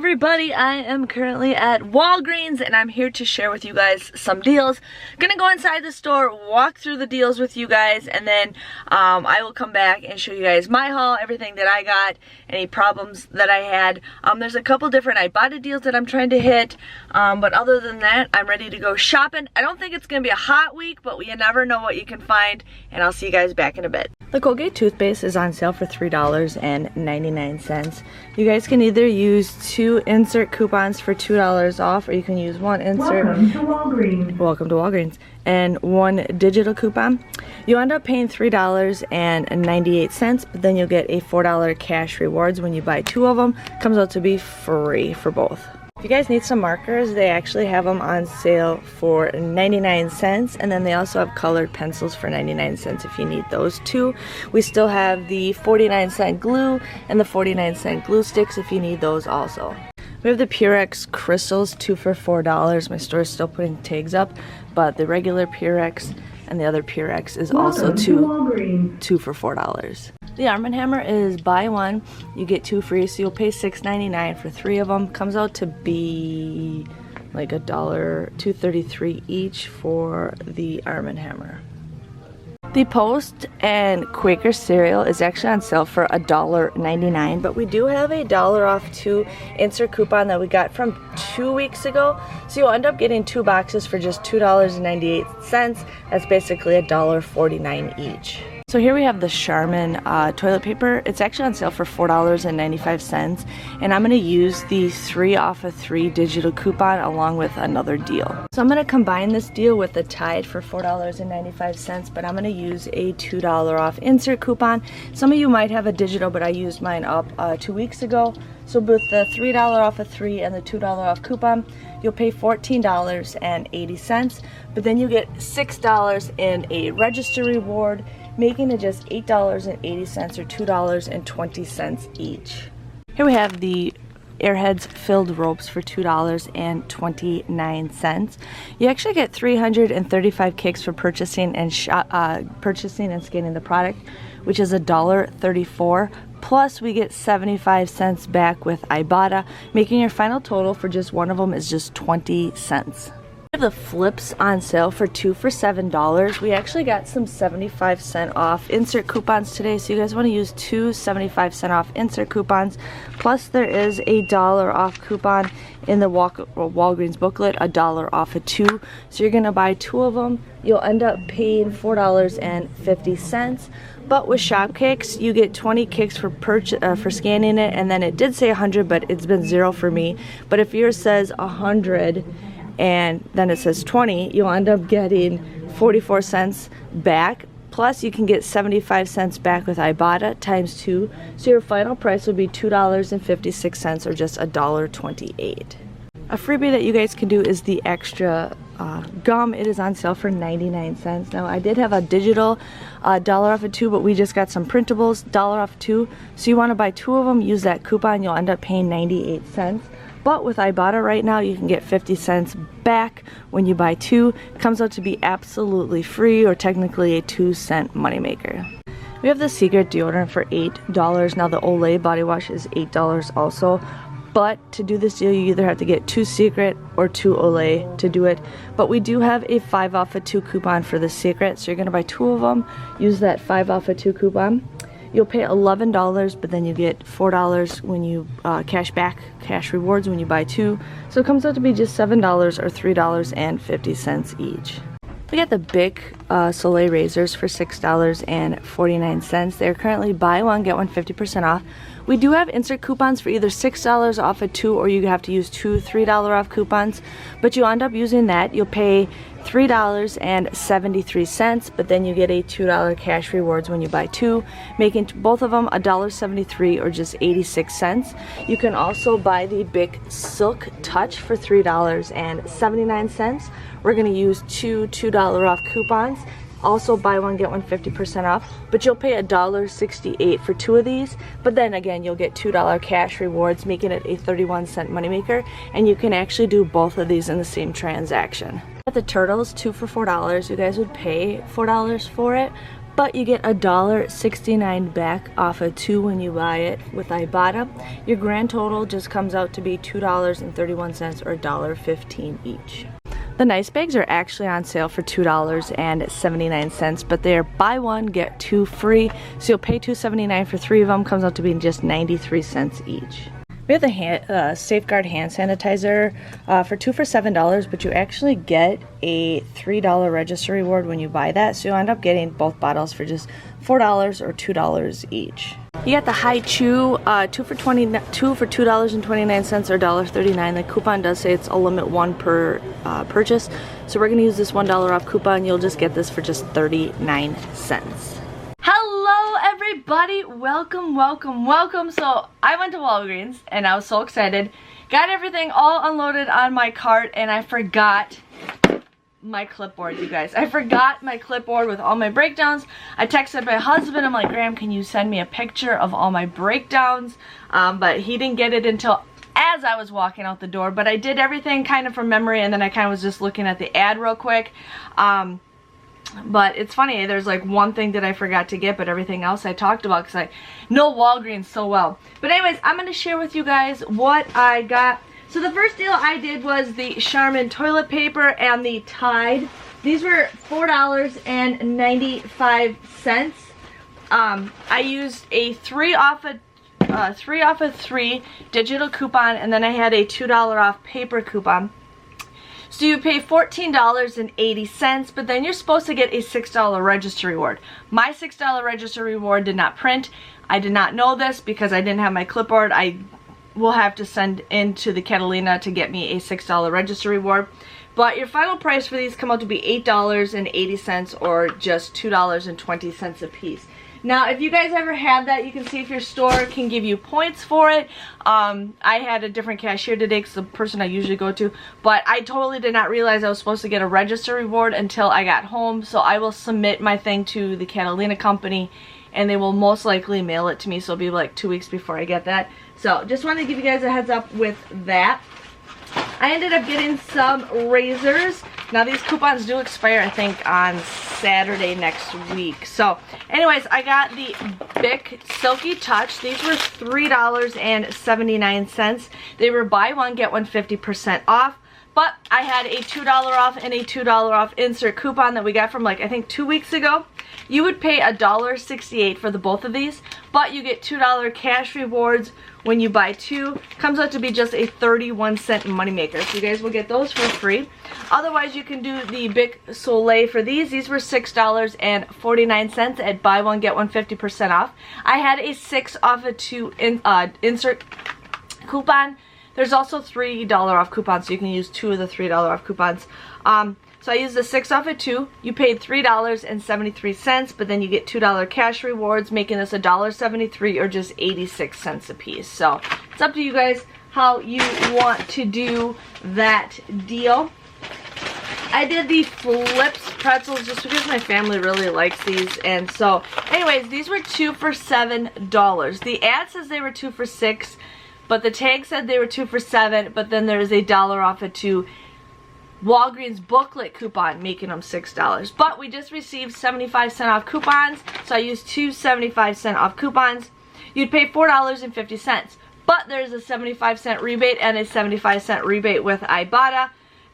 everybody, I am currently at Walgreens and I'm here to share with you guys some deals. Gonna go inside the store, walk through the deals with you guys, and then I will come back and show you guys my haul, everything that I got, any problems that I had. There's a couple different Ibotta deals that I'm trying to hit, but other than that, I'm ready to go shopping. I don't think it's gonna be a hot week, but you never know what you can find, and I'll see you guys back in a bit. The Colgate Toothpaste is on sale for $3.99. You guys can either use 2 insert coupons for $2 off, or you can use 1 insert. Welcome to Walgreens. Welcome to Walgreens. And 1 digital coupon. You end up paying $3.98, but then you'll get a $4 cash rewards when you buy 2 of them. Comes out to be free for both. If you guys need some markers, they actually have them on sale for 99 cents, and then they also have colored pencils for 99 cents if you need those too. We still have the 49-cent glue and the 49-cent glue sticks if you need those also. We have the Purex crystals, 2 for $4. My store is still putting tags up, but the regular Purex and the other Purex is also 2 for $4. The Arm & Hammer is buy 1, you get 2 free, so you'll pay $6.99 for 3 of them. Comes out to be like $2.33 each for the Arm & Hammer. The Post and Quaker cereal is actually on sale for $1.99, but we do have a $1 off 2 insert coupon that we got from 2 weeks ago. So you'll end up getting 2 boxes for just $2.98. That's basically $1.49 each. So here we have the Charmin toilet paper. It's actually on sale for $4.95, and I'm going to use the 3 off of 3 digital coupon along with another deal. So I'm going to combine this deal with the Tide for $4.95, but I'm going to use a $2 off insert coupon. Some of you might have a digital, but I used mine up 2 weeks ago. So with the $3 off of 3 and the $2 off coupon, you'll pay $14.80, but then you get $6 in a register reward, making it just $8.80 or $2.20 each. Here we have the Airheads filled ropes for $2.29. You actually get 335 kicks for purchasing and scanning the product, which is $1.34. Plus we get 75 cents back with Ibotta, making your final total for just one of them is just 20 cents. We have the flips on sale for 2 for $7. We actually got some 75-cent off insert coupons today, so you guys want to use 2 75-cent off insert coupons. Plus there is a $1 off coupon in the Walgreens booklet, $1 off of 2. So you're going to buy 2 of them. You'll end up paying $4.50. But with Shop Kicks, you get 20 kicks for scanning it, and then it did say 100, but it's been 0 for me. But if yours says 100 and then it says 20, you'll end up getting 44 cents back. Plus you can get 75 cents back with Ibotta times 2. So your final price will be $2.56 or just $1.28. A freebie that you guys can do is the extra gum. It is on sale for 99 cents. Now I did have a digital $1 off of 2, but we just got some printables, $1 off 2. So you want to buy 2 of them, use that coupon, you'll end up paying 98 cents. But with Ibotta right now, you can get 50 cents back when you buy 2. It comes out to be absolutely free, or technically a 2-cent moneymaker. We have the Secret deodorant for $8. Now the Olay body wash is $8 also. But to do this deal, you either have to get 2 Secret or 2 Olay to do it. But we do have a 5 off of 2 coupon for the Secret, so you're going to buy 2 of them, use that 5 off of 2 coupon. You'll pay $11, but then you get $4 when you cash rewards when you buy 2. So it comes out to be just $7 or $3.50 each. We got the Bic Soleil razors for $6.49. They're currently buy 1, get 1 50% off. We do have insert coupons for either $6 off of 2, or you have to use 2 $3 off coupons, but you end up using that. You'll pay $3.73, but then you get a $2 cash rewards when you buy 2, making both of them $1.73 or just 86 cents. You can also buy the Bic Silk Touch for $3.79. We're going to use 2 $2 off coupons. Also buy 1 get 1 50% off, but you'll pay $1.68 for 2 of these, but then again you'll get $2 cash rewards, making it a 31-cent moneymaker, and you can actually do both of these in the same transaction. At the Turtles, 2 for $4, you guys would pay $4 for it, but you get $1.69 back off of 2 when you buy it with Ibotta. Your grand total just comes out to be $2.31 or $1.15 each. The nice bags are actually on sale for $2.79, but they're buy one, get 2 free. So you'll pay $2.79 for 3 of them, comes out to be just 93 cents each. We have the Safeguard hand sanitizer for 2 for $7, but you actually get a $3 register reward when you buy that. So you'll end up getting both bottles for just $4 or $2 each. You got the High Chew, 2 for $2.29 or $1.39. The coupon does say it's a limit 1 per purchase. So we're gonna use this $1 off coupon. You'll just get this for just 39 cents. Hello everybody, welcome. So I went to Walgreens and I was so excited. Got everything all unloaded on my cart and I forgot my clipboard, you guys. I forgot my clipboard with all my breakdowns. I texted my husband, I'm like, Graham, can you send me a picture of all my breakdowns? But he didn't get it until as I was walking out the door, but I did everything kind of from memory, and then I kind of was just looking at the ad real quick. But it's funny, there's like one thing that I forgot to get, but everything else I talked about because I know Walgreens so well. But anyways, I'm going to share with you guys what I got. So the first deal I did was the Charmin toilet paper and the Tide. These were $4.95. I used a 3 off of 3 digital coupon, and then I had a $2 off paper coupon. So you pay $14.80, but then you're supposed to get a $6 register reward. My $6 register reward did not print. I did not know this because I didn't have my clipboard. I will have to send into the Catalina to get me a $6 register reward. But your final price for these come out to be $8.80 or just $2.20 a piece. Now, if you guys ever have that, you can see if your store can give you points for it. I had a different cashier today because the person I usually go to, but I totally did not realize I was supposed to get a register reward until I got home. So I will submit my thing to the Catalina company, and they will most likely mail it to me. So it'll be like 2 weeks before I get that. So just wanted to give you guys a heads up with that. I ended up getting some razors. Now these coupons do expire, I think, on Saturday next week. So anyways, I got the Bic Silky Touch. These were $3.79. They were buy one, get one 50% off. But I had a $2 off and a $2 off insert coupon that we got from like, I think 2 weeks ago. You would pay $1.68 for the both of these, but you get $2 cash rewards when you buy 2. Comes out to be just a 31-cent moneymaker. So you guys will get those for free. Otherwise, you can do the Bic Soleil for these. These were $6.49 at buy one, get one 50% off. I had a 6 off of 2 insert coupon. There's also $3 off coupons, so you can use 2 of the $3 off coupons. So I used the 6 off of 2. You paid $3.73, but then you get $2 cash rewards, making this $1.73 or just 86 cents a piece. So it's up to you guys how you want to do that deal. I did the Flips pretzels just because my family really likes these. And so, anyways, these were 2 for $7. The ad says they were 2 for $6, but the tag said they were 2 for $7, but then there's a $1 off of 2 Walgreens booklet coupon, making them $6. But we just received 75-cent off coupons, so I used 2 75-cent off coupons. You'd pay $4.50, but there's a 75-cent rebate and a 75-cent rebate with Ibotta.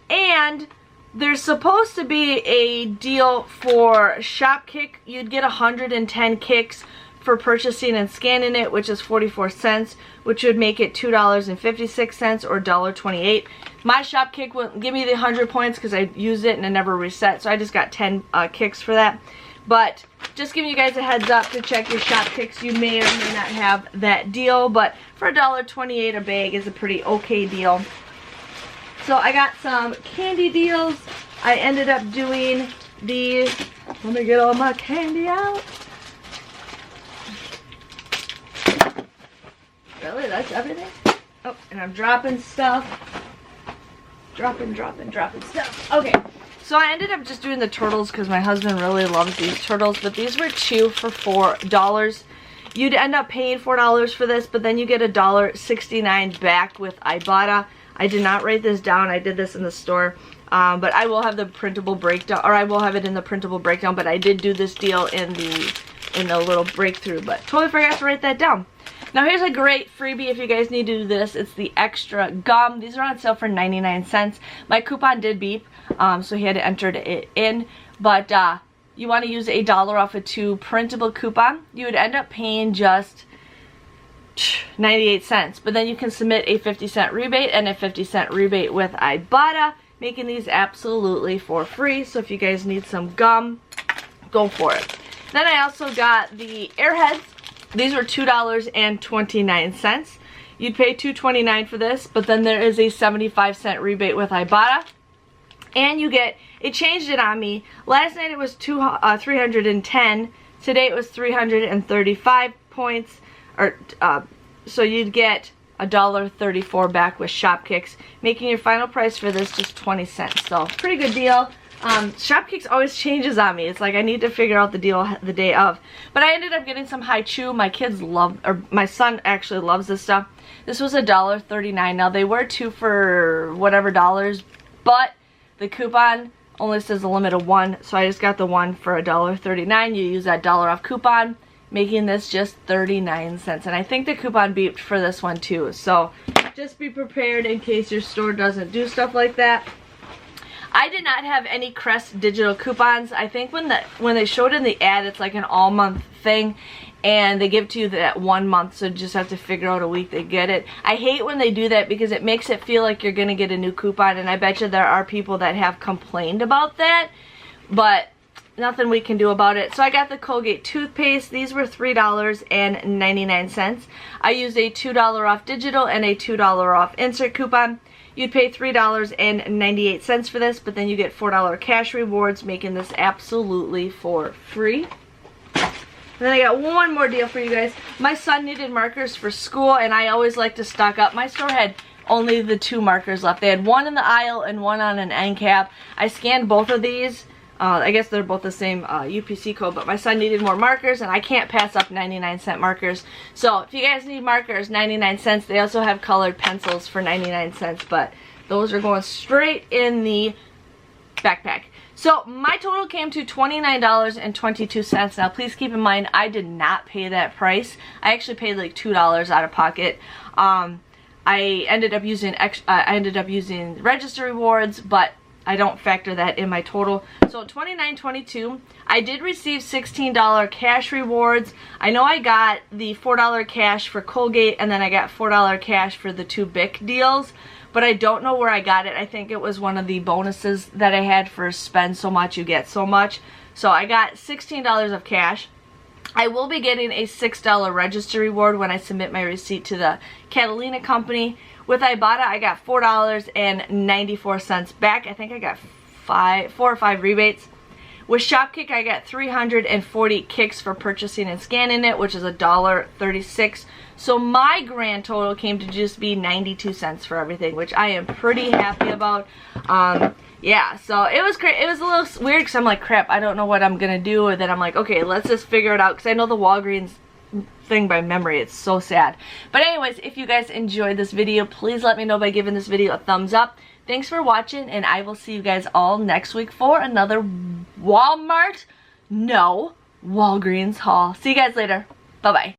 And there's supposed to be a deal for Shopkick. You'd get 110 kicks for purchasing and scanning it, which is 44 cents, which would make it $2.56 or $1.28. My Shopkick wouldn't give me the 100 points because I used it and it never reset, so I just got 10 kicks for that. But just giving you guys a heads up to check your Shopkicks. You may or may not have that deal, but for $1.28 a bag is a pretty okay deal. So I got some candy deals. I ended up doing the, let me get all my candy out. Really? That's everything? Oh, and I'm dropping stuff. Dropping stuff. Okay, so I ended up just doing the turtles because my husband really loves these turtles, but these were 2 for $4. You'd end up paying $4 for this, but then you get $1.69 back with Ibotta. I did not write this down. I did this in the store. But I will have the printable breakdown, or I will have it in the printable breakdown, but I did do this deal in the little breakthrough, but totally forgot to write that down. Now here's a great freebie if you guys need to do this. It's the extra gum. These are on sale for 99 cents. My coupon did beep, so he had to enter it in. But you want to use $1 off a 2 printable coupon. You would end up paying just 98 cents. But then you can submit a 50-cent rebate and a 50-cent rebate with Ibotta, making these absolutely for free. So if you guys need some gum, go for it. Then I also got the Airheads. These were $2.29. You'd pay $2.29 for this, but then there is a 75-cent rebate with Ibotta. And you get, it changed it on me. Last night it was 310. Today it was 335 points. So you'd get $1.34 back with Shopkicks, making your final price for this just 20 cents. So pretty good deal. Shopkicks always changes on me. It's like I need to figure out the deal the day of. But I ended up getting some High Chew. My kids love, or my son actually loves this stuff. This was $1.39. Now they were 2 for whatever dollars, but the coupon only says a limit of 1, so I just got the 1 for $1.39. You use that $1 off coupon, making this just 39 cents. And I think the coupon beeped for this one too. So just be prepared in case your store doesn't do stuff like that. I did not have any Crest digital coupons. I think when they showed in the ad, it's like an all-month thing, and they give it to you that 1 month, so you just have to figure out a week they get it. I hate when they do that because it makes it feel like you're going to get a new coupon, and I bet you there are people that have complained about that, but nothing we can do about it. So I got the Colgate Toothpaste. These were $3.99. I used a $2 off digital and a $2 off insert coupon. You'd pay $3.98 for this, but then you get $4 cash rewards, making this absolutely for free. And then I got one more deal for you guys. My son needed markers for school, and I always like to stock up. My store had only the 2 markers left. They had one in the aisle and one on an end cap. I scanned both of these. I guess they're both the same UPC code, but my son needed more markers, and I can't pass up 99-cent markers. So if you guys need markers, 99 cents. They also have colored pencils for 99 cents, but those are going straight in the backpack. So my total came to $29.22. Now please keep in mind, I did not pay that price. I actually paid like $2 out of pocket. I ended up using register rewards, but I don't factor that in my total. So $29.22. I did receive $16 cash rewards. I know I got the $4 cash for Colgate, and then I got $4 cash for the 2 Bic deals, but I don't know where I got it. I think it was one of the bonuses that I had for spend so much, you get so much. So I got $16 of cash. I will be getting a $6 register reward when I submit my receipt to the Catalina company. With Ibotta, I got $4.94 back. I think I got 4 or 5 rebates. With Shopkick, I got 340 kicks for purchasing and scanning it, which is $1.36. So my grand total came to just be 92 cents for everything, which I am pretty happy about. Yeah, so it was great. It was a little weird because I'm like, crap, I don't know what I'm going to do. And then I'm like, okay, let's just figure it out because I know the Walgreens thing by memory. It's so sad. But anyways, if you guys enjoyed this video, please let me know by giving this video a thumbs up. Thanks for watching, and I will see you guys all next week for another Walgreens haul. See you guys later. Bye-bye.